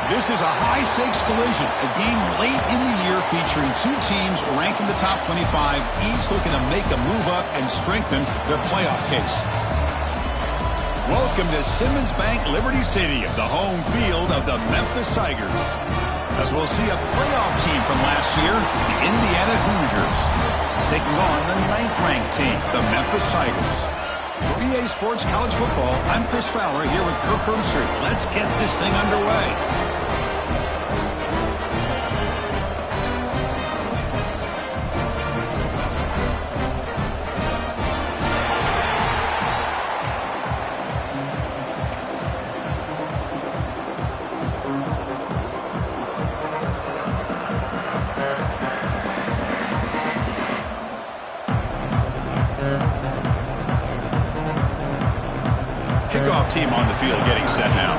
This is a high-stakes collision, a game late in the year featuring two teams ranked in the top 25, each looking to make a move up and strengthen their playoff case. Welcome to Simmons Bank Liberty Stadium, the home field of the Memphis Tigers. As we'll see a playoff team from last year, the Indiana Hoosiers, taking on the 9th-ranked team, the Memphis Tigers. For EA Sports College Football, I'm Chris Fowler here with Kirk Hermstreet. Let's get this thing underway. Kickoff team on the field getting set now.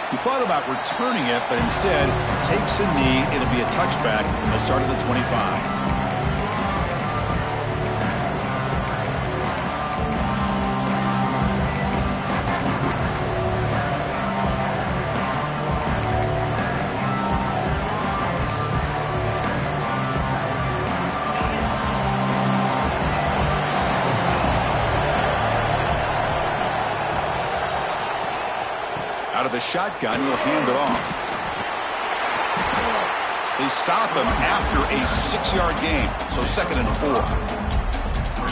He thought about returning it, but instead takes a knee. It'll be a touchback. He'll start at the 25. Out of the shotgun, he'll hand it off. They stop him after a 6-yard gain, so 2nd and 4.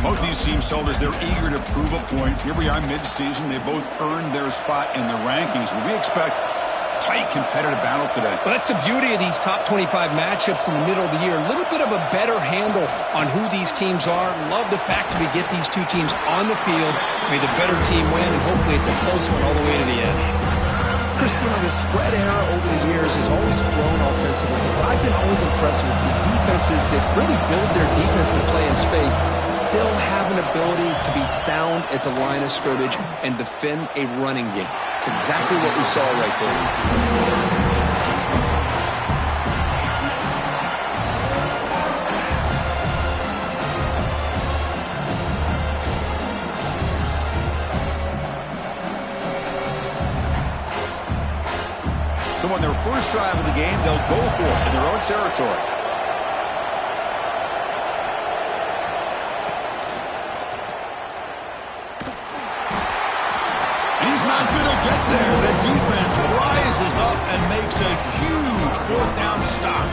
Both these teams told us they're eager to prove a point. Here we are mid-season. They both earned their spot in the rankings, but we expect tight competitive battle today. Well, that's the beauty of these top 25 matchups in the middle of the year. A little bit of a better handle on who these teams are. Love the fact that we get these two teams on the field. May the better team win, and hopefully it's a close one all the way to the end. Chris, the spread era over the years has always grown offensively, but I've been always impressed with the defenses that really build their defense to play in space, still have an ability to be sound at the line of scrimmage and defend a running game. It's exactly what we saw right there. So on their first drive of the game, they'll go for it in their own territory. And he's not going to get there. The defense rises up and makes a huge 4th down stop.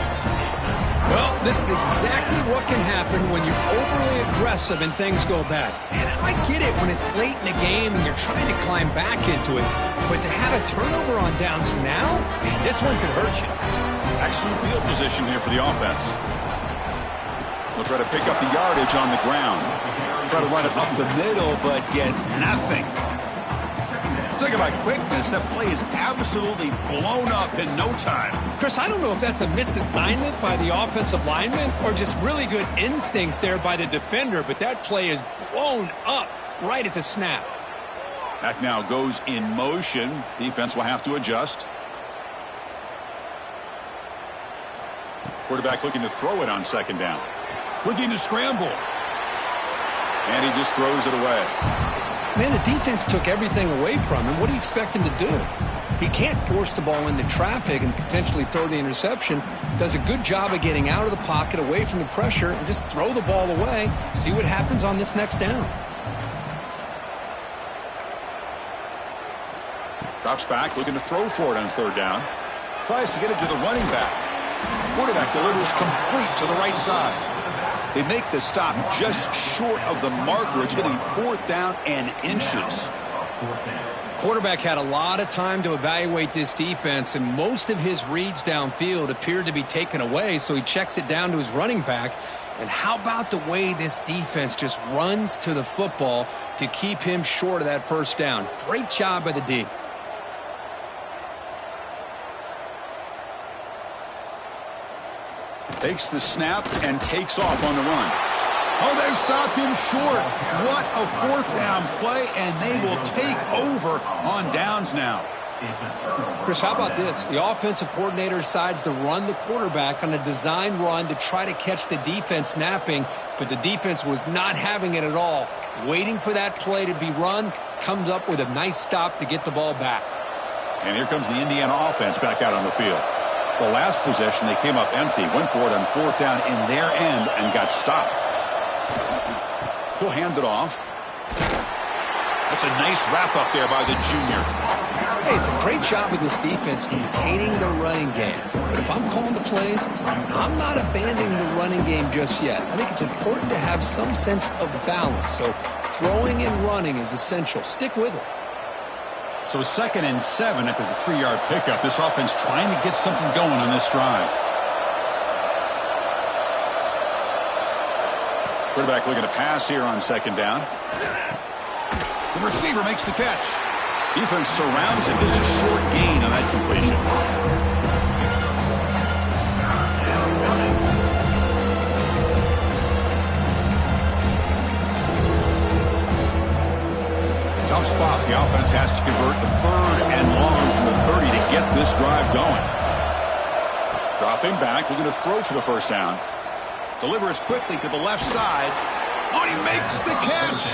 Well, this is exactly what can happen when you're overly aggressive and things go bad. And I get it when it's late in the game and you're trying to climb back into it. But to have a turnover on downs now, man, this one could hurt you. Excellent field position here for the offense. They'll try to pick up the yardage on the ground. Try to run it up the middle, but get nothing. Talking about quickness, that play is absolutely blown up in no time. Chris, I don't know if that's a misassignment by the offensive lineman or just really good instincts there by the defender, but that play is blown up right at the snap. Back now goes in motion. Defense will have to adjust. Quarterback looking to throw it on 2nd down. Looking to scramble. And he just throws it away. Man, the defense took everything away from him. What do you expect him to do? He can't force the ball into traffic and potentially throw the interception. Does a good job of getting out of the pocket, away from the pressure, and just throw the ball away. See what happens on this next down. Drops back, looking to throw for it on 3rd down. Tries to get it to the running back. Quarterback delivers complete to the right side. They make the stop just short of the marker. It's going to be 4th down and inches. Quarterback had a lot of time to evaluate this defense, and most of his reads downfield appeared to be taken away, so he checks it down to his running back. And how about the way this defense just runs to the football to keep him short of that 1st down? Great job by the D. Takes the snap and takes off on the run. Oh, they've stopped him short. What a 4th down play, and they will take over on downs now. Chris, how about this? The offensive coordinator decides to run the quarterback on a design run to try to catch the defense napping, but the defense was not having it at all. Waiting for that play to be run, comes up with a nice stop to get the ball back. And here comes the Indiana offense back out on the field. The last possession, they came up empty, went for it on 4th down in their end and got stopped. He'll hand it off. That's a nice wrap up there by the junior. Hey, it's a great job of this defense containing the running game. But if I'm calling the plays, I'm not abandoning the running game just yet. I think it's important to have some sense of balance. So throwing and running is essential. Stick with it. So 2nd and 7 after the 3-yard pickup. This offense trying to get something going on this drive. Quarterback looking to pass here on 2nd down. The receiver makes the catch. Defense surrounds him. Just a short gain on that completion. Tough spot. The offense has to convert the 3rd and long from the 30 to get this drive going. Dropping back, looking to throw for the 1st down. Delivers quickly to the left side. Oh, he makes the catch.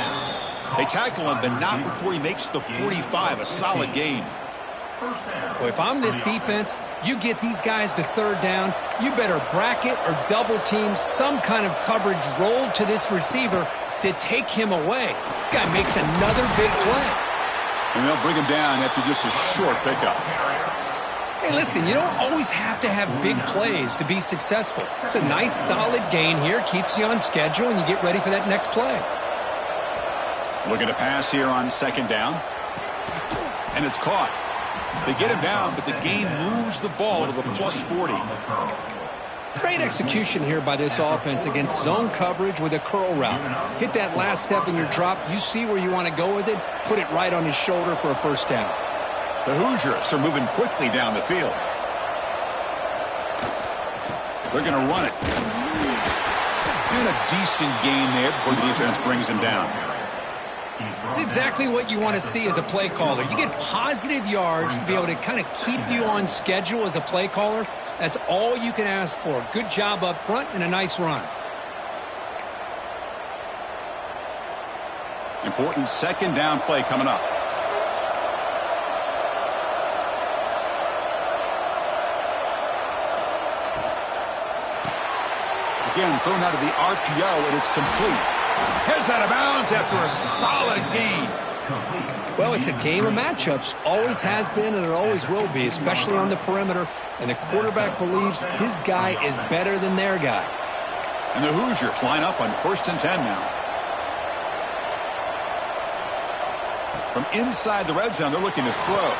They tackle him, but not before he makes the 45. A solid gain. Well, if I'm this defense, you get these guys to 3rd down, you better bracket or double team some kind of coverage rolled to this receiver to take him away. This guy makes another big play. And they'll bring him down after just a short pickup. Hey, listen, you don't always have to have big plays to be successful. It's a nice, solid gain here. Keeps you on schedule, and you get ready for that next play. Looking to pass here on 2nd down. And it's caught. They get him down, but the gain moves the ball to the +40. Great execution here by this offense against zone coverage with a curl route. Hit that last step in your drop. You see where you want to go with it. Put it right on his shoulder for a 1st down. The Hoosiers are moving quickly down the field. They're going to run it. And a decent gain there before the defense brings him down. It's exactly what you want to see as a play caller. You get positive yards to be able to kind of keep you on schedule as a play caller. That's all you can ask for. Good job up front and a nice run. Important 2nd down play coming up. Again, thrown out of the RPO, and it's complete. Heads out of bounds after a solid gain. Well, it's a game of matchups. Always has been, and it always will be, especially on the perimeter. And the quarterback believes his guy is better than their guy. And the Hoosiers line up on 1st and 10 now. From inside the red zone, they're looking to throw.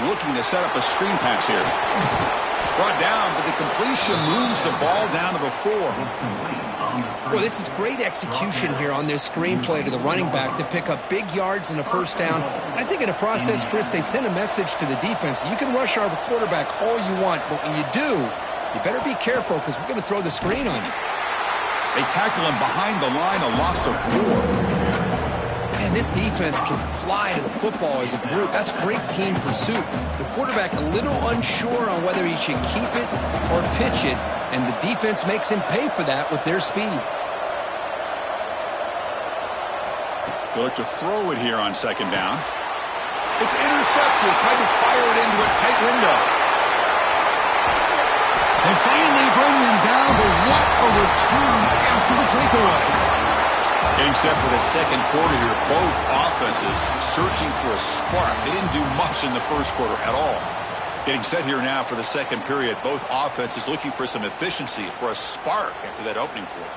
Looking to set up a screen pass here. Brought down, but the completion moves the ball down to the 4. Well, this is great execution here on this screenplay to the running back to pick up big yards in a 1st down. I think in the process, Chris, they send a message to the defense. You can rush our quarterback all you want, but when you do, you better be careful because we're going to throw the screen on you. They tackle him behind the line, a loss of 4. Man, this defense can fly to the football as a group. That's great team pursuit. The quarterback a little unsure on whether he should keep it or pitch it, and the defense makes him pay for that with their speed. They look to throw it here on 2nd down. It's intercepted. Tried to fire it into a tight window. And finally bring him down, but what a return after the takeaway. Getting set for the 2nd quarter here. Both offenses searching for a spark. They didn't do much in the 1st quarter at all. Getting set here now for the 2nd period. Both offenses looking for some efficiency, for a spark after that opening quarter.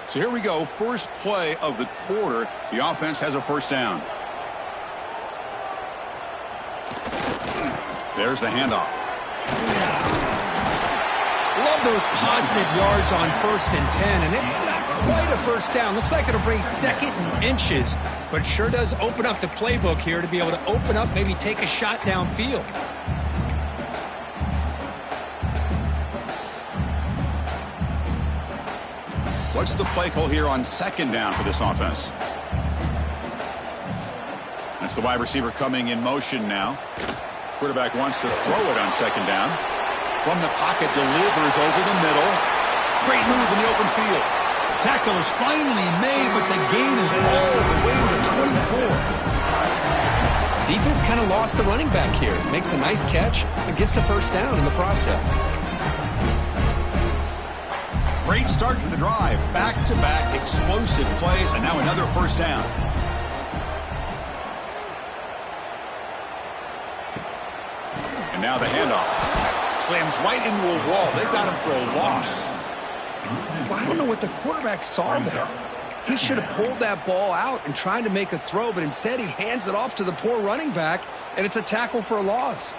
So here we go. First play of the quarter. The offense has a 1st down. There's the handoff. Love those positive yards on 1st and 10, and it's not quite a 1st down. Looks like it'll bring 2nd and inches, but sure does open up the playbook here to be able to open up, maybe take a shot downfield. What's the play call here on second down for this offense? That's the wide receiver coming in motion now. Quarterback wants to throw it on second down. From the pocket, delivers over the middle. Great move in the open field. Tackle is finally made, but the gain is all the way to the 24. Defense kind of lost the running back here. Makes a nice catch and gets the first down in the process. Great start to the drive. Back-to-back explosive plays, and now another first down. And now the handoff. Slams right into a wall. They've got him for a loss. Well, I don't know what the quarterback saw there. He should have pulled that ball out and tried to make a throw, but instead he hands it off to the poor running back, and it's a tackle for a loss.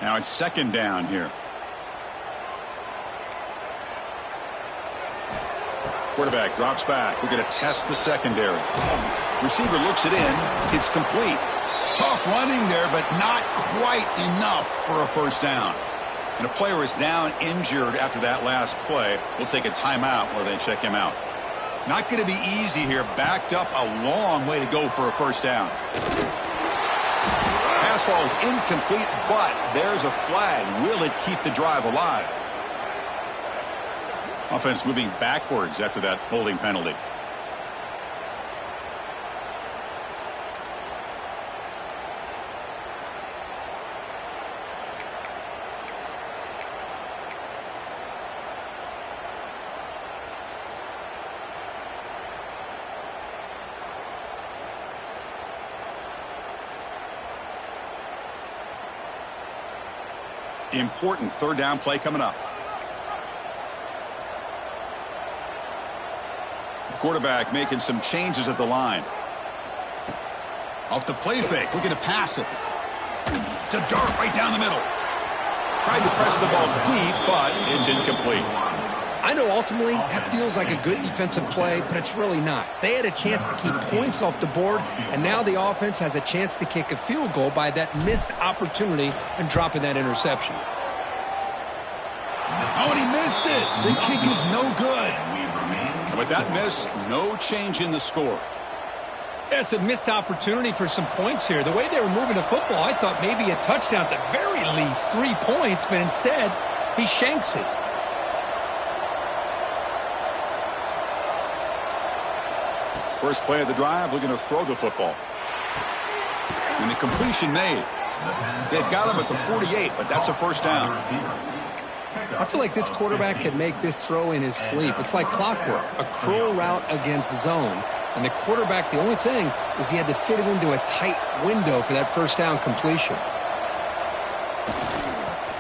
Now it's second down here. Quarterback drops back. We're going to test the secondary. Receiver looks it in. It's complete. Tough running there, but not quite enough for a first down. And a player is down injured after that last play. We'll take a timeout where they check him out. Not going to be easy here. Backed up a long way to go for a first down. Pass ball is incomplete, but there's a flag. Will it keep the drive alive? Offense moving backwards after that holding penalty. Important third down play coming up. Quarterback making some changes at the line. Off the play fake, looking to pass it. To dart right down the middle. Tried to press the ball deep, but it's incomplete. I know ultimately that feels like a good defensive play, but it's really not. They had a chance to keep points off the board, and now the offense has a chance to kick a field goal by that missed opportunity and dropping that interception. Oh, and he missed it. The kick is no good. And with that miss, no change in the score. It's a missed opportunity for some points here. The way they were moving the football, I thought maybe a touchdown at the very least, 3 points, but instead, he shanks it. First play of the drive, looking to throw the football. And the completion made. They've got him at the 48, but that's a first down. I feel like this quarterback can make this throw in his sleep. It's like clockwork, a curl route against zone. And the quarterback, the only thing is he had to fit it into a tight window for that first down completion.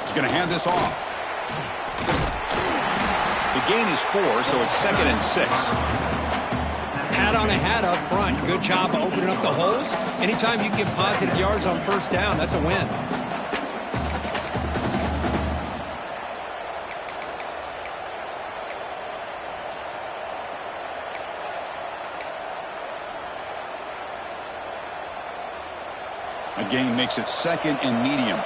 He's going to hand this off. The gain is 4, so it's 2nd and 6. Hat on a hat up front. Good job of opening up the holes. Anytime you get positive yards on first down, that's a win. A gain makes it 2nd and medium.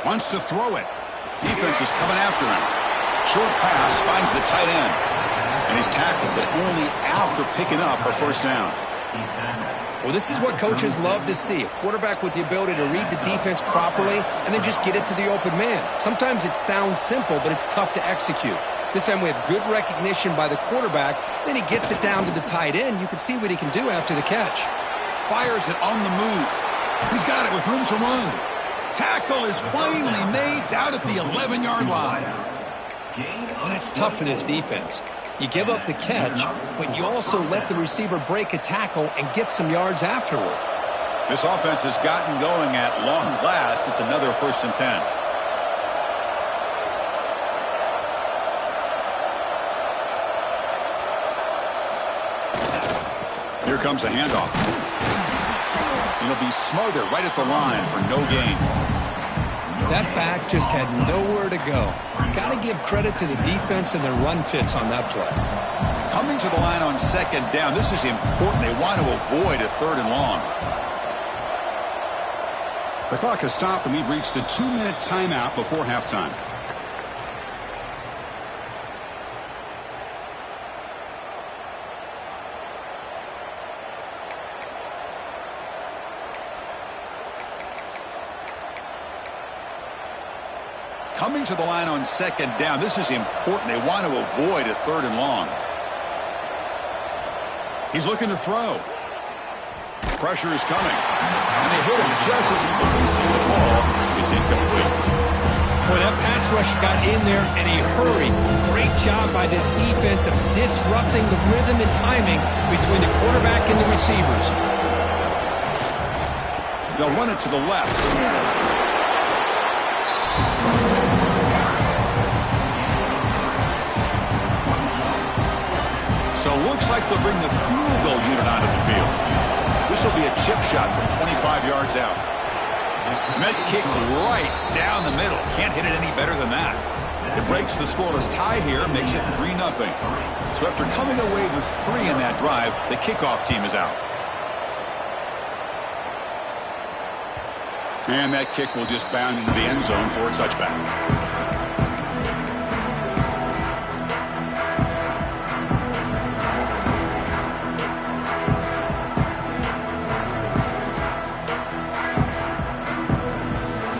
Wants to throw it. Defense is coming after him. Short pass finds the tight end. And he's tackled, but only after picking up a first down. Well, this is what coaches love to see. A quarterback with the ability to read the defense properly and then just get it to the open man. Sometimes it sounds simple, but it's tough to execute. This time we have good recognition by the quarterback. Then he gets it down to the tight end. You can see what he can do after the catch. Fires it on the move. He's got it with room to run. Tackle is finally made down at the 11-yard line. Well, that's tough for this defense. You give up the catch, but you also let the receiver break a tackle and get some yards afterward. This offense has gotten going at long last. It's another 1st and 10. Here comes a handoff. It'll be smothered right at the line for no gain. That back just had nowhere to go. Got to give credit to the defense and their run fits on that play. Coming to the line on 2nd down. This is important. They want to avoid a 3rd and long. The clock has stopped, and we've reached the 2-minute timeout before halftime. Coming to the line on second down. This is important. They want to avoid a 3rd and long. He's looking to throw. Pressure is coming. And they hit him just as he releases the ball. It's incomplete. Boy, that pass rush got in there in a hurry. Great job by this defense of disrupting the rhythm and timing between the quarterback and the receivers. They'll run it to the left. So it looks like they'll bring the field goal unit onto the field. This will be a chip shot from 25 yards out. And that kick right down the middle. Can't hit it any better than that. It breaks the scoreless tie here, makes it 3-0. So after coming away with 3 in that drive, the kickoff team is out. And that kick will just bound into the end zone for a touchback.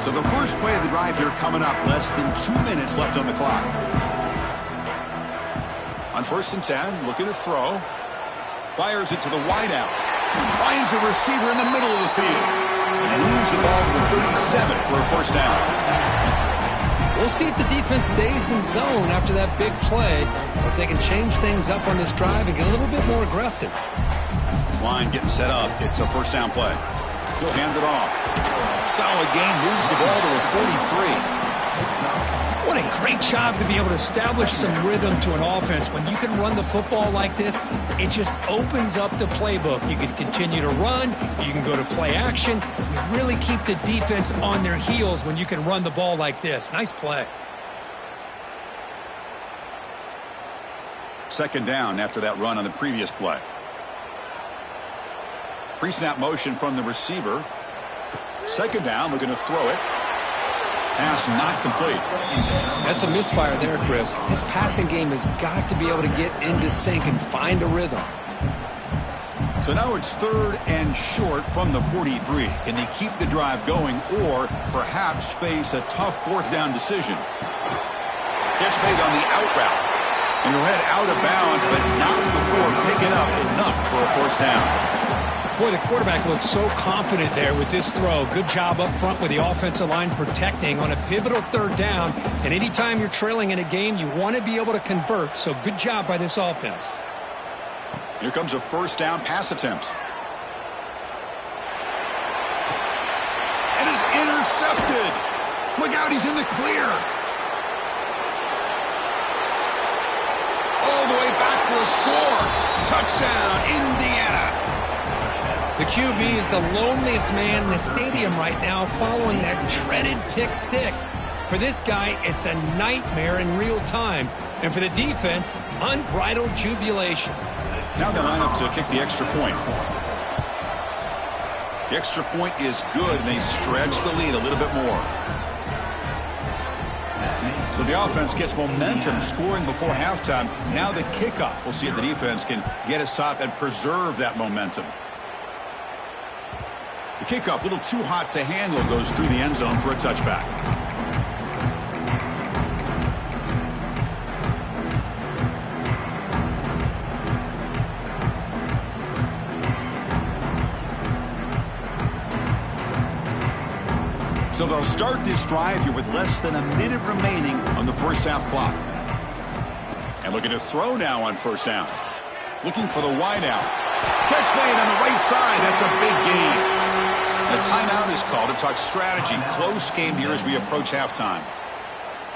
So the first play of the drive here coming up, less than 2 minutes left on the clock. On 1st and 10, looking to throw. Fires it to the wideout. Finds a receiver in the middle of the field. And moves the ball to the 37 for a 1st down. We'll see if the defense stays in zone after that big play, or if they can change things up on this drive and get a little bit more aggressive. This line getting set up. It's a 1st down play. He'll hand it off. Solid gain, moves the ball to the 43. What a great job to be able to establish some rhythm to an offense. When you can run the football like this, it just opens up the playbook. You can continue to run. You can go to play action. You really keep the defense on their heels when you can run the ball like this. Nice play. 2nd down after that run on the previous play. Pre-snap motion from the receiver. 2nd down, looking to throw it. Pass not complete. That's a misfire there, Chris. This passing game has got to be able to get into sync and find a rhythm. So now it's 3rd and short from the 43. Can they keep the drive going or perhaps face a tough 4th down decision? Catch made on the out route. And he'll head out of bounds, but not before picking up enough for a 1st down. Boy, the quarterback looks so confident there with this throw. Good job up front with the offensive line protecting on a pivotal 3rd down. And anytime you're trailing in a game, you want to be able to convert. So good job by this offense. Here comes a 1st down pass attempt. And it's intercepted. Look out, he's in the clear. All the way back for a score. Touchdown, Indiana. The QB is the loneliest man in the stadium right now following that dreaded pick 6. For this guy, it's a nightmare in real time. And for the defense, unbridled jubilation. Now they line up to kick the extra point. The extra point is good, and they stretch the lead a little bit more. So the offense gets momentum scoring before halftime. Now the kickoff. We'll see if the defense can get a stop and preserve that momentum. The kickoff, a little too hot to handle, goes through the end zone for a touchback. So they'll start this drive here with less than a minute remaining on the 1st half clock. And looking to throw now on 1st down. Looking for the wideout. Catch made on the right side. That's a big gain. A timeout is called to talk strategy. Close game here as we approach halftime.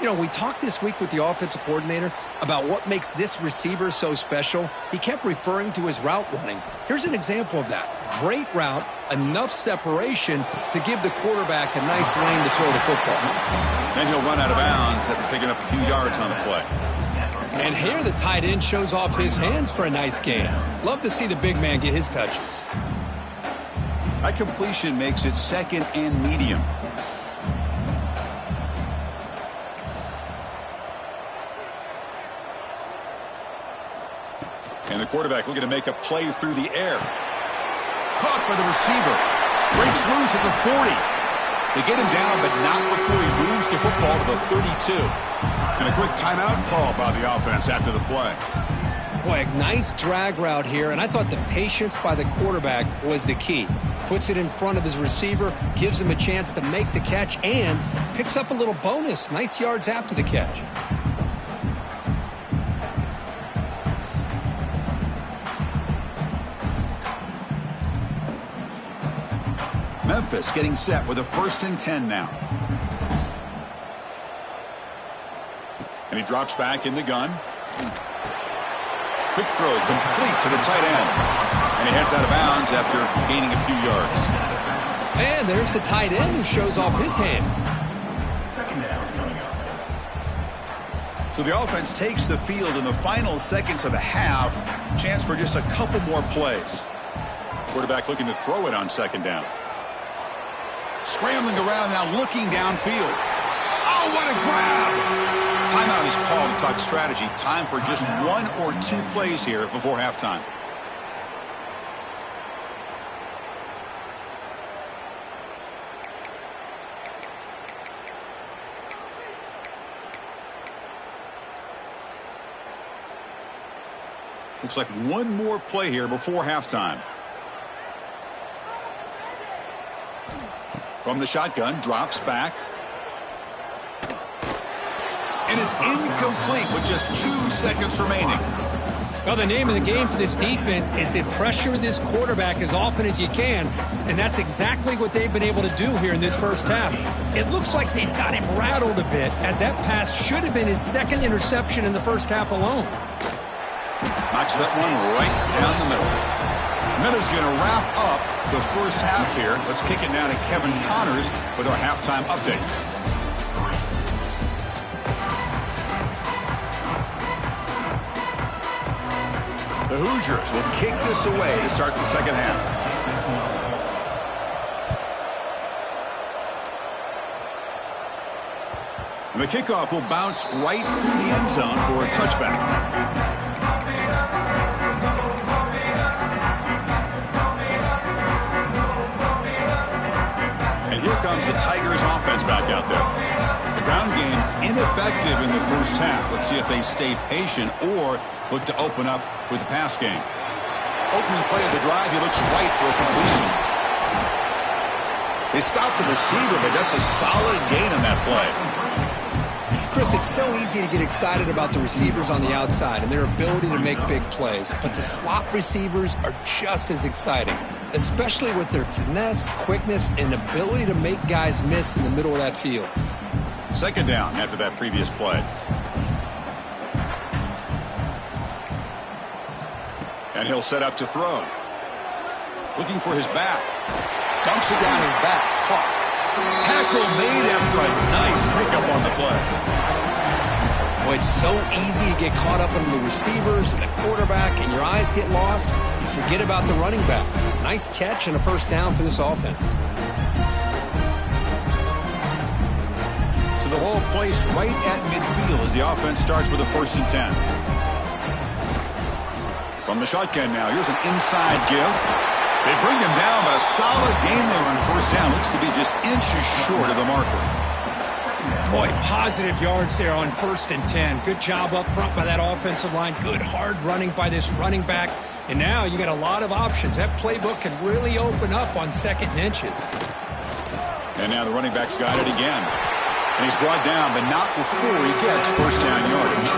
You know, we talked this week with the offensive coordinator about what makes this receiver so special. He kept referring to his route running. Here's an example of that. Great route, enough separation to give the quarterback a nice lane to throw the football. Then he'll run out of bounds after picking up a few yards on the play. And here the tight end shows off his hands for a nice gain. Love to see the big man get his touches. That completion makes it 2nd and medium. And the quarterback looking to make a play through the air. Caught by the receiver. Breaks loose at the 40. They get him down, but not before he moves the football to the 32. And a quick timeout call by the offense after the play. Boy, a nice drag route here, and I thought the patience by the quarterback was the key. Puts it in front of his receiver, gives him a chance to make the catch, and picks up a little bonus. Nice yards after the catch. Memphis getting set with a 1st and 10 now. And he drops back in the gun. Quick throw complete to the tight end. And he heads out of bounds after gaining a few yards. And there's the tight end who shows off his hands. So the offense takes the field in the final seconds of the half. Chance for just a couple more plays. Quarterback looking to throw it on 2nd down. Scrambling around now, looking downfield. Oh, what a grab! Timeout is called to talk strategy. Time for just 1 or 2 plays here before halftime. Looks like 1 more play here before halftime. From the shotgun, drops back. And it's incomplete with just 2 seconds remaining. Well, the name of the game for this defense is to pressure this quarterback as often as you can, and that's exactly what they've been able to do here in this first half. It looks like they've got him rattled a bit, as that pass should have been his 2nd interception in the first half alone. Knocks that one right down the middle. Miller's going to wrap up the first half here. Let's kick it now to Kevin Connors with our halftime update. The Hoosiers will kick this away to start the second half. And the kickoff will bounce right through the end zone for a touchback. And here comes the Tigers offense back out there. The ground game ineffective in the first half. Let's see if they stay patient or look to open up with the pass game. Opening play of the drive, he looks right for a completion. They stopped the receiver, but that's a solid gain on that play. Chris, it's so easy to get excited about the receivers on the outside and their ability to make big plays, but the slot receivers are just as exciting, especially with their finesse, quickness, and ability to make guys miss in the middle of that field. 2nd down after that previous play. And he'll set up to throw. Looking for his back. Dumps it down his back. Caught. Tackle made after a nice pickup on the play. Boy, it's so easy to get caught up in the receivers and the quarterback, and your eyes get lost. You forget about the running back. Nice catch and a first down for this offense. So the ball placed right at midfield as the offense starts with a 1st and 10. From the shotgun now, here's an inside give. They bring him down, but a solid game there on 1st down. Looks to be just inches short of the marker. Boy, positive yards there on 1st and 10. Good job up front by that offensive line. Good hard running by this running back. And now you got a lot of options. That playbook can really open up on 2nd and inches. And now the running back's got it again. And he's brought down, but not before he gets 1st down yardage.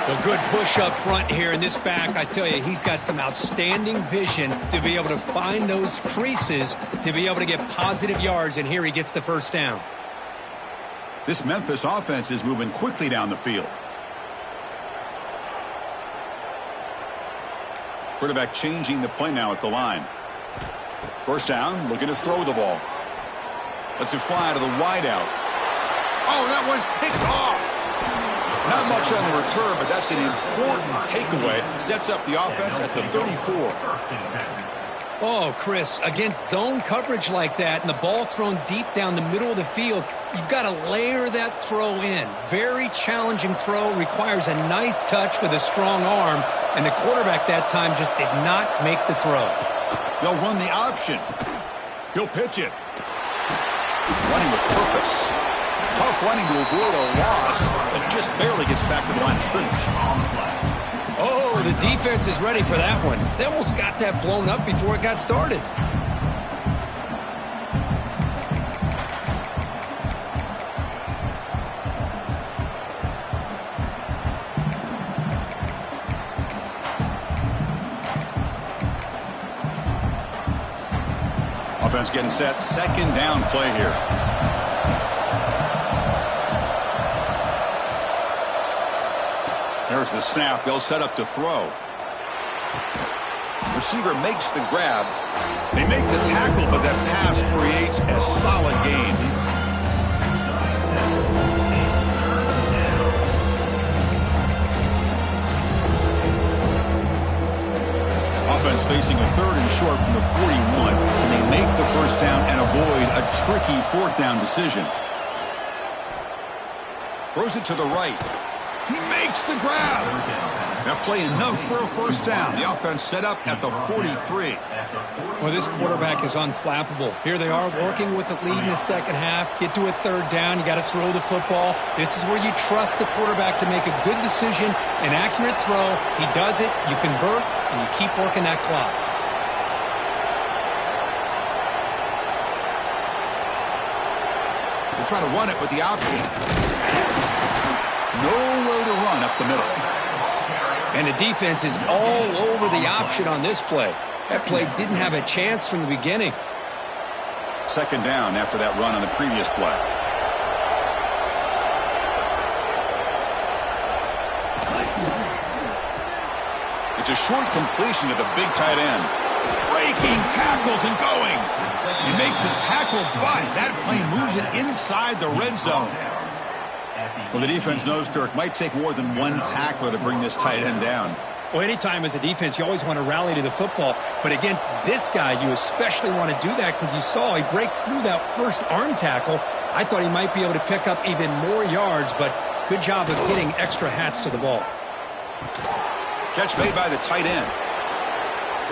Well, good push up front here in this back. I tell you, he's got some outstanding vision to be able to find those creases, to be able to get positive yards, and here he gets the 1st down. This Memphis offense is moving quickly down the field. Quarterback changing the play now at the line. 1st down, looking to throw the ball. Lets it fly to the wideout. Oh, that one's picked off. Not much on the return, but that's an important takeaway. Sets up the offense at the 34. Oh, Chris, against zone coverage like that and the ball thrown deep down the middle of the field, you've got to layer that throw in. Very challenging throw, requires a nice touch with a strong arm, and the quarterback that time just did not make the throw. They'll run the option. He'll pitch it. Running with purpose. Tough running to avoid a loss, and just barely gets back to the line of scrimmage. Oh, the defense is ready for that one. They almost got that blown up before it got started. Offense getting set. Second down play here. There's the snap. They'll set up to throw. Receiver makes the grab. They make the tackle, but that pass creates a solid gain. Offense facing a 3rd and short from the 41, and they make the first down and avoid a tricky 4th down decision. Throws it to the right. He makes the grab. That play enough for a first down. The offense set up at the 43. Well, this quarterback is unflappable. Here they are working with the lead in the second half. Get to a 3rd down. You got to throw the football. This is where you trust the quarterback to make a good decision, an accurate throw. He does it. You convert, and you keep working that clock. We'll try to run it with the option. Nowhere to run up the middle. And the defense is all over the option on this play. That play didn't have a chance from the beginning. Second down after that run on the previous play. It's a short completion to the big tight end. Breaking tackles and going. You make the tackle, but that play moves it inside the red zone. Well, the defense knows, Kirk, might take more than one tackler to bring this tight end down. Well, anytime as a defense, you always want to rally to the football. But against this guy, you especially want to do that because you saw he breaks through that first arm tackle. I thought he might be able to pick up even more yards, but good job of getting extra hats to the ball. Catch made by the tight end.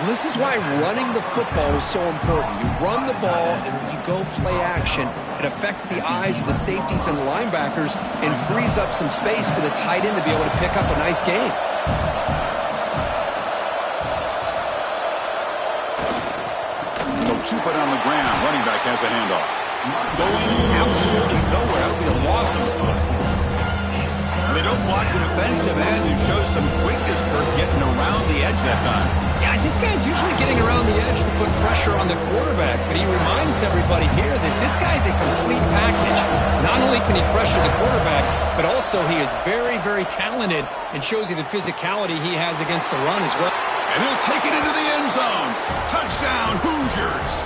Well, this is why running the football is so important. You run the ball, and then you go play action. It affects the eyes of the safeties and the linebackers and frees up some space for the tight end to be able to pick up a nice gain. They'll keep it on the ground. Running back has the handoff. Going absolutely nowhere. That would be a loss of play. They don't block the defensive end and show some quickness, Kirk, getting around the edge that time. Yeah, this guy's usually getting around the edge to put pressure on the quarterback, but he reminds everybody here that this guy's a complete package. Not only can he pressure the quarterback, but also he is very, very talented and shows you the physicality he has against the run as well. And he'll take it into the end zone. Touchdown, Hoosiers.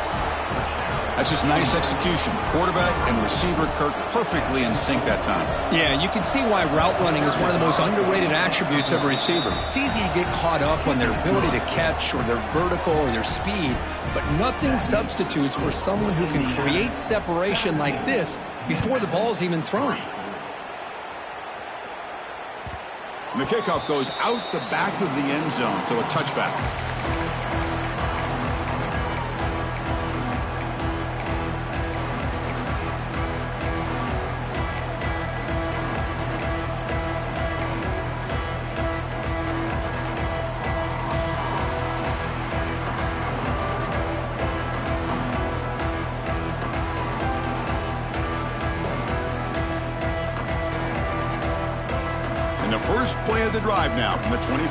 That's just nice execution. Quarterback and receiver, Kirk, perfectly in sync that time. Yeah, you can see why route running is one of the most underrated attributes of a receiver. It's easy to get caught up on their ability to catch or their vertical or their speed, but nothing substitutes for someone who can create separation like this before the ball's even thrown. And the kickoff goes out the back of the end zone, so a touchback. And the first play of the drive now from the 25.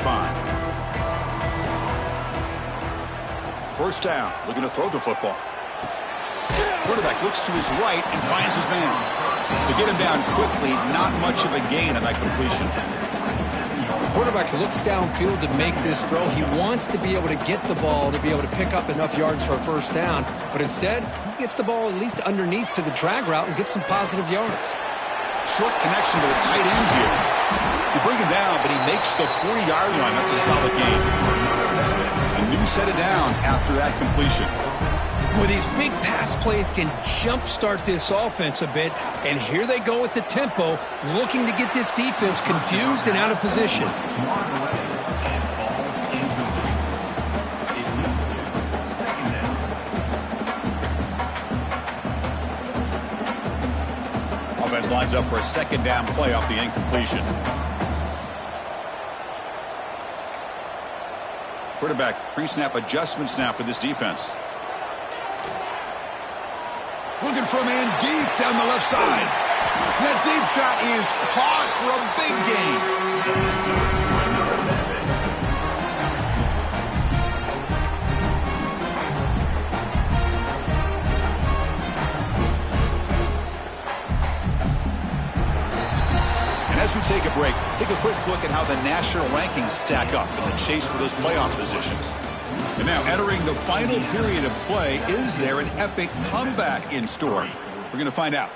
First down, looking to throw the football. Quarterback looks to his right and finds his man. To get him down quickly, not much of a gain on that completion. The quarterback looks downfield to make this throw. He wants to be able to get the ball to be able to pick up enough yards for a first down, but instead, he gets the ball at least underneath to the drag route and gets some positive yards. Short connection to the tight end here. You bring him down, but he makes the 40-yard line. That's a solid gain. A new set of downs after that completion. Well, these big pass plays can jumpstart this offense a bit, and here they go with the tempo, looking to get this defense confused and out of position. Offense lines up for a second down play off the incompletion. Quarterback pre-snap adjustments now for this defense. Looking for a man deep down the left side. That deep shot is caught for a big gain. And as we take a break, take a quick look at how the national rankings stack up in the chase for those playoff positions. And now entering the final period of play, is there an epic comeback in store? We're going to find out.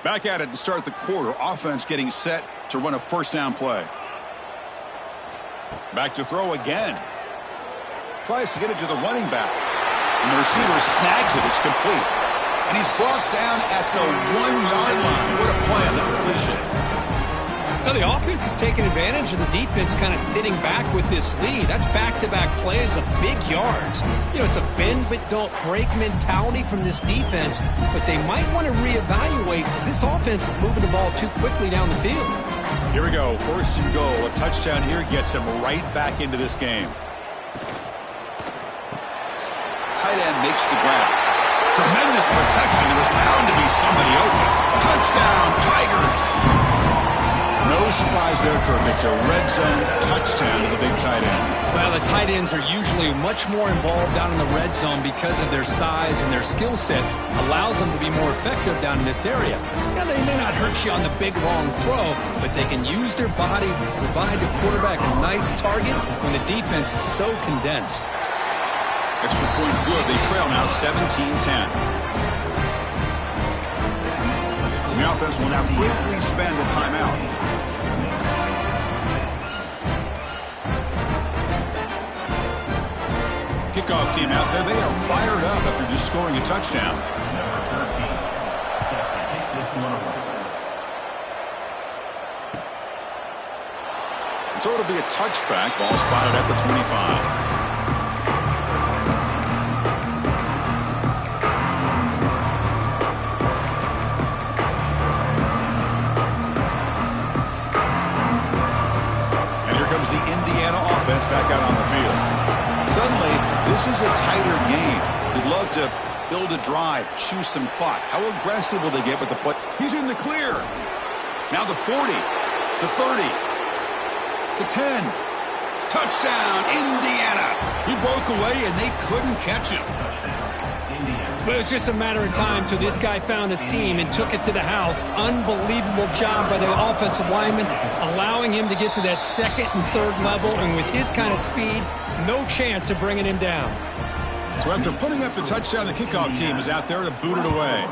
Back at it to start the quarter. Offense getting set to run a first down play. Back to throw again. Tries to get it to the running back. And the receiver snags it. It's complete. And he's brought down at the 1-yard line. What a play on the completion. Now the offense is taking advantage of the defense kind of sitting back with this lead. That's back-to-back plays of big yards. You know, it's a bend but don't break mentality from this defense, but they might want to reevaluate because this offense is moving the ball too quickly down the field. Here we go. First and goal. A touchdown here gets him right back into this game. Tight end makes the grab. Tremendous protection. There was bound to be somebody open. Touchdown, Tigers. No surprise there, Kirk. It's a red zone touchdown to the big tight end. Well, the tight ends are usually much more involved down in the red zone because of their size and their skill set allows them to be more effective down in this area. Now, they may not hurt you on the big, long throw, but they can use their bodies to provide the quarterback a nice target when the defense is so condensed. Extra point good. They trail now 17-10. The offense will now quickly spend a timeout. Kickoff team out there. They are fired up after just scoring a touchdown. And so it'll be a touchback. Ball spotted at the 25. Back out on the field. Suddenly, this is a tighter game. You'd love to build a drive, choose some clock. How aggressive will they get with the play? He's in the clear. Now the 40, the 30, the 10. Touchdown, Indiana. He broke away, and they couldn't catch him. But it was just a matter of time till this guy found a seam and took it to the house. Unbelievable job by the offensive lineman, allowing him to get to that second and third level. And with his kind of speed, no chance of bringing him down. So after putting up the touchdown, the kickoff team is out there to boot it away.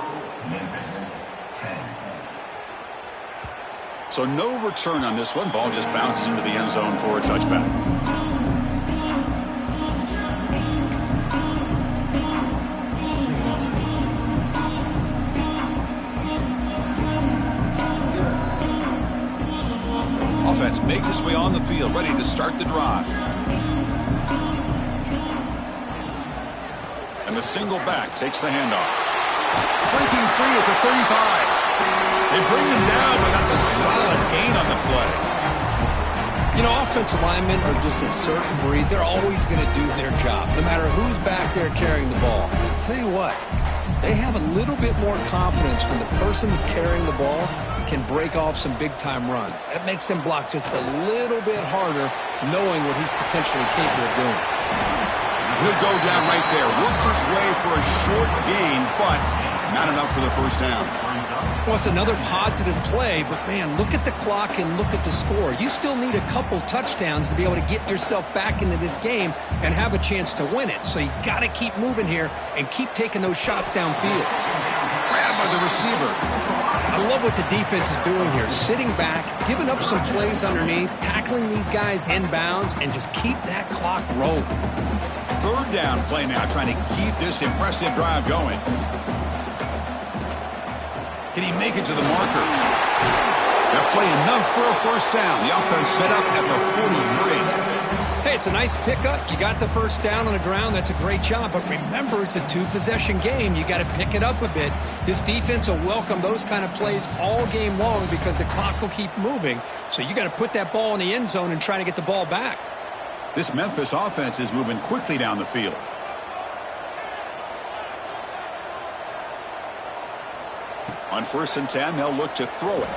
So no return on this one. Ball just bounces into the end zone for a touchback. Offense makes its way on the field, ready to start the drive. And the single back takes the handoff. Breaking free at the 35. They bring him down, but that's a solid gain on the play. You know, offensive linemen are just a certain breed. They're always going to do their job, no matter who's back there carrying the ball. I'll tell you what, they have a little bit more confidence when the person that's carrying the ball can break off some big-time runs. That makes them block just a little bit harder, knowing what he's potentially capable of doing. He'll go down right there. Worked his way for a short gain, but Not enough for the first down. Well, it's another positive play, but, man, look at the clock and look at the score. You still need a couple touchdowns to be able to get yourself back into this game and have a chance to win it. So you got to keep moving here and keep taking those shots downfield. Grabbed by the receiver. I love what the defense is doing here. Sitting back, giving up some plays underneath, tackling these guys inbounds, and just keep that clock rolling. Third down play now, trying to keep this impressive drive going. Can he make it to the marker? That play enough for a first down. The offense set up at the 43. Hey, it's a nice pickup. You got the first down on the ground. That's a great job. But remember, it's a two-possession game. You got to pick it up a bit. This defense will welcome those kind of plays all game long because the clock will keep moving. So you got to put that ball in the end zone and try to get the ball back. This Memphis offense is moving quickly down the field. On 1st and 10, they'll look to throw it.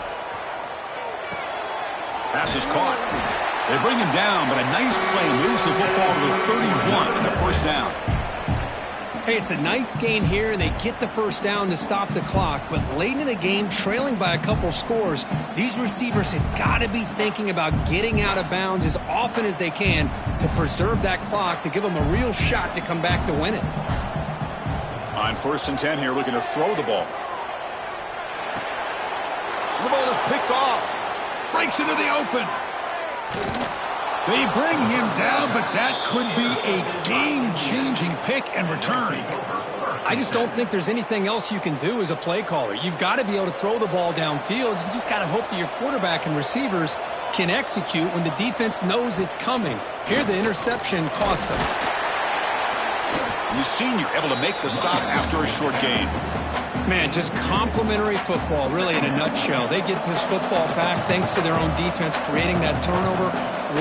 Pass is caught. They bring him down, but a nice play moves the football to the 31 and a first down. Hey, it's a nice gain here, and they get the first down to stop the clock. But late in the game, trailing by a couple scores, these receivers have got to be thinking about getting out of bounds as often as they can to preserve that clock, to give them a real shot to come back to win it. On 1st and 10 here, looking to throw the ball. The ball is picked off. Breaks into the open. They bring him down, but that could be a game-changing pick and return. I just don't think there's anything else you can do as a play caller. You've got to be able to throw the ball downfield. You just got to hope that your quarterback and receivers can execute when the defense knows it's coming. Here, the interception cost them. The senior able to make the stop after a short gain. Man, just complimentary football, really, in a nutshell. They get this football back thanks to their own defense, creating that turnover,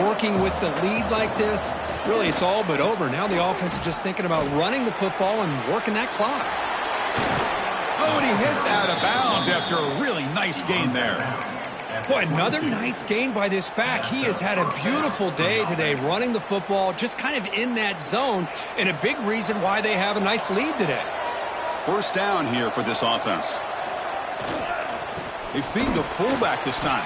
working with the lead like this. Really, it's all but over. Now the offense is just thinking about running the football and working that clock. Oh, and he hits out of bounds after a really nice gain there. Boy, another nice gain by this back. He has had a beautiful day today running the football, just kind of in that zone, and a big reason why they have a nice lead today. First down here for this offense. They feed the fullback this time.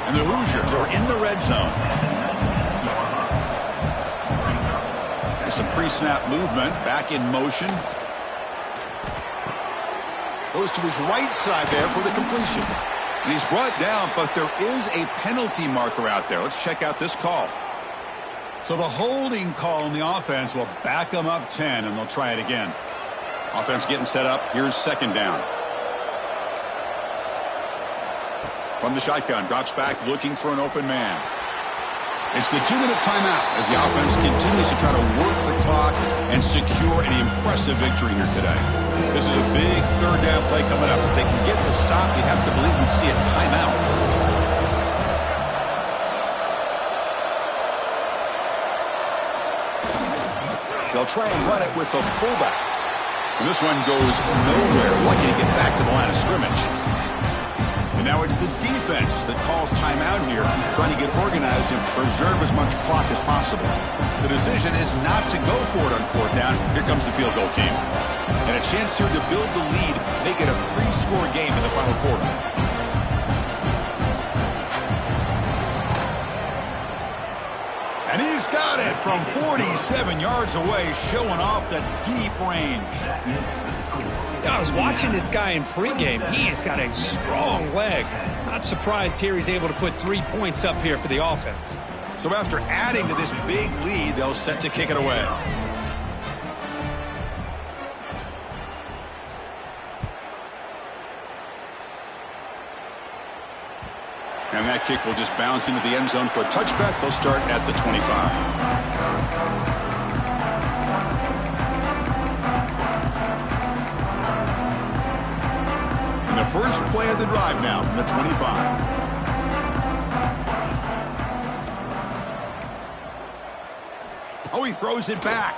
And the Hoosiers are in the red zone. There's some pre-snap movement. Back in motion. Goes to his right side there for the completion. And he's brought down, but there is a penalty marker out there. Let's check out this call. So the holding call on the offense will back them up 10, and they'll try it again. Offense getting set up. Here's second down. From the shotgun, drops back, looking for an open man. It's the 2-minute timeout as the offense continues to try to work the clock and secure an impressive victory here today. This is a big third down play coming up. If they can get the stop, you have to believe we'd see a timeout. They'll try and run it with the fullback. And this one goes nowhere. Lucky to get back to the line of scrimmage. And now it's the defense that calls timeout here, trying to get organized and preserve as much clock as possible. The decision is not to go for it on fourth down. Here comes the field goal team. And a chance here to build the lead, make it a 3-score game in the final quarter. And he's got it from 47 yards away, showing off the deep range. Yeah, I was watching this guy in pregame. He has got a strong leg. Not surprised here he's able to put 3 points up here for the offense. So after adding to this big lead, they'll set to kick it away. And that kick will just bounce into the end zone for a touchback. They'll start at the 25. And the first play of the drive now from the 25. Oh, he throws it back.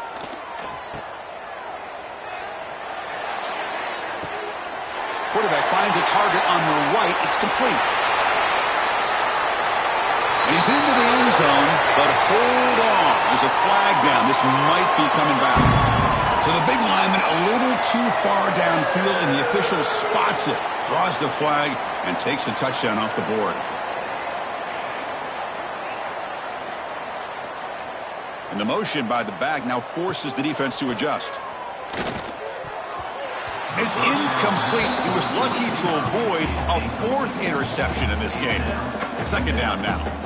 Quarterback finds a target on the right. It's complete. He's into the end zone, but hold on. There's a flag down. This might be coming back. So the big lineman a little too far downfield, and the official spots it, draws the flag, and takes the touchdown off the board. And the motion by the back now forces the defense to adjust. It's incomplete. He was lucky to avoid a fourth interception in this game. Second down now.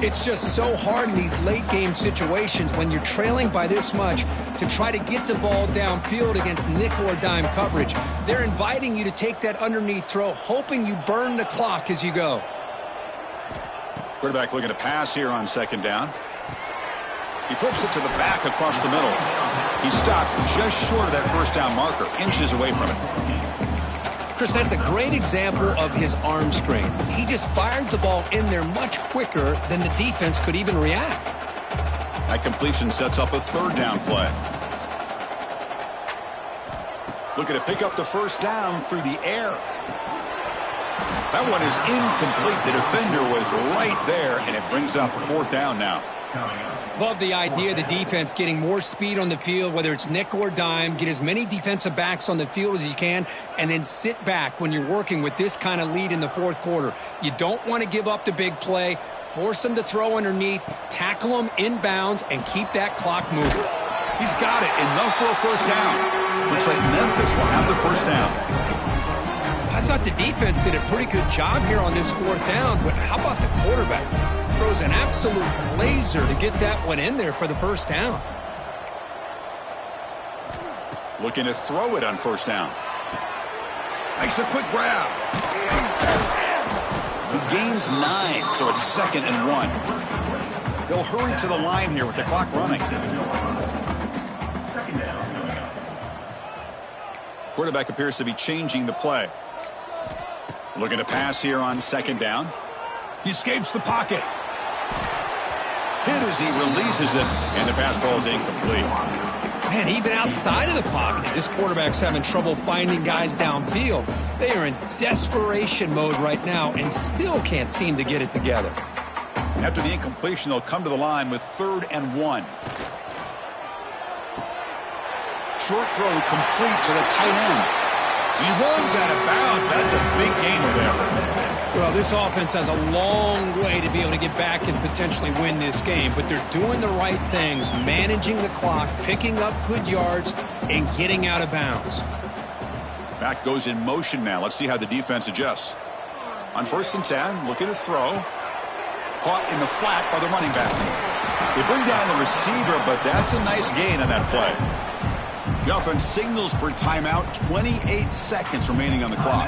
It's just so hard in these late game situations when you're trailing by this much to try to get the ball downfield against nickel or dime coverage. They're inviting you to take that underneath throw, hoping you burn the clock as you go. Quarterback looking to pass here on second down. He flips it to the back across the middle. He stopped just short of that first down marker, inches away from it. Chris, that's a great example of his arm strength. He just fired the ball in there much quicker than the defense could even react. That completion sets up a third down play. Looking to pick up the first down through the air. That one is incomplete. The defender was right there, and it brings up fourth down now. Love the idea of the defense getting more speed on the field, whether it's nickel or dime. Get as many defensive backs on the field as you can, and then sit back when you're working with this kind of lead in the fourth quarter. You don't want to give up the big play. Force them to throw underneath, tackle them inbounds, and keep that clock moving. He's got it. Enough for a first down. Looks like Memphis will have the first down. I thought the defense did a pretty good job here on this fourth down, but how about the quarterback? Throws an absolute laser to get that one in there for the first down. Looking to throw it on first down. Makes a quick grab. He gains 9, so it's 2nd and 1. They'll hurry to the line here with the clock running. Quarterback appears to be changing the play. Looking to pass here on second down. He escapes the pocket. Hit as he releases it, and the pass ball is incomplete. Man, even outside of the pocket, this quarterback's having trouble finding guys downfield. They are in desperation mode right now and still can't seem to get it together. After the incompletion, they'll come to the line with 3rd and 1. Short throw complete to the tight end. He runs out of bounds. That's a big gain there. Well, this offense has a long way to be able to get back and potentially win this game, but they're doing the right things, managing the clock, picking up good yards, and getting out of bounds. Back goes in motion now. Let's see how the defense adjusts. On 1st and 10, looking to throw. Caught in the flat by the running back. They bring down the receiver, but that's a nice gain on that play. The offense signals for timeout. 28 seconds remaining on the clock.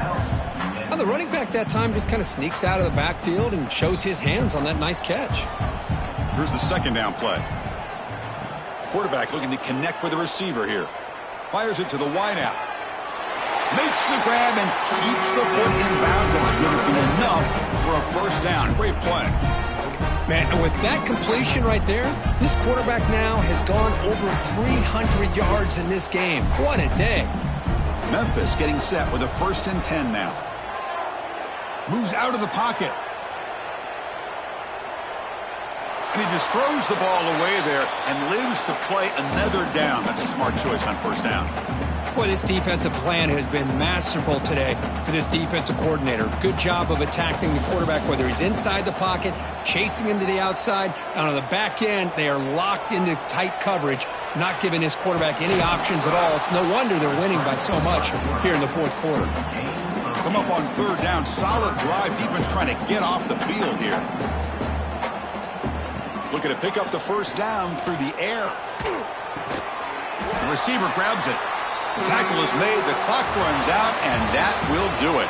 Well, the running back that time just kind of sneaks out of the backfield and shows his hands on that nice catch. Here's the second down play. Quarterback looking to connect with the receiver here. Fires it to the wideout. Makes the grab and keeps the foot in bounds. That's going to be enough for a first down. Great play. Man, and with that completion right there, this quarterback now has gone over 300 yards in this game. What a day. Memphis getting set with a 1st and 10 now. Moves out of the pocket. And he just throws the ball away there and lives to play another down. That's a smart choice on first down. Well, this defensive plan has been masterful today for this defensive coordinator. Good job of attacking the quarterback, whether he's inside the pocket, chasing him to the outside, and on the back end, they are locked into tight coverage, not giving this quarterback any options at all. It's no wonder they're winning by so much here in the fourth quarter. Come up on 3rd down. Solid drive. Defense trying to get off the field here. Looking to pick up the first down through the air. The receiver grabs it. The tackle is made. The clock runs out, and that will do it.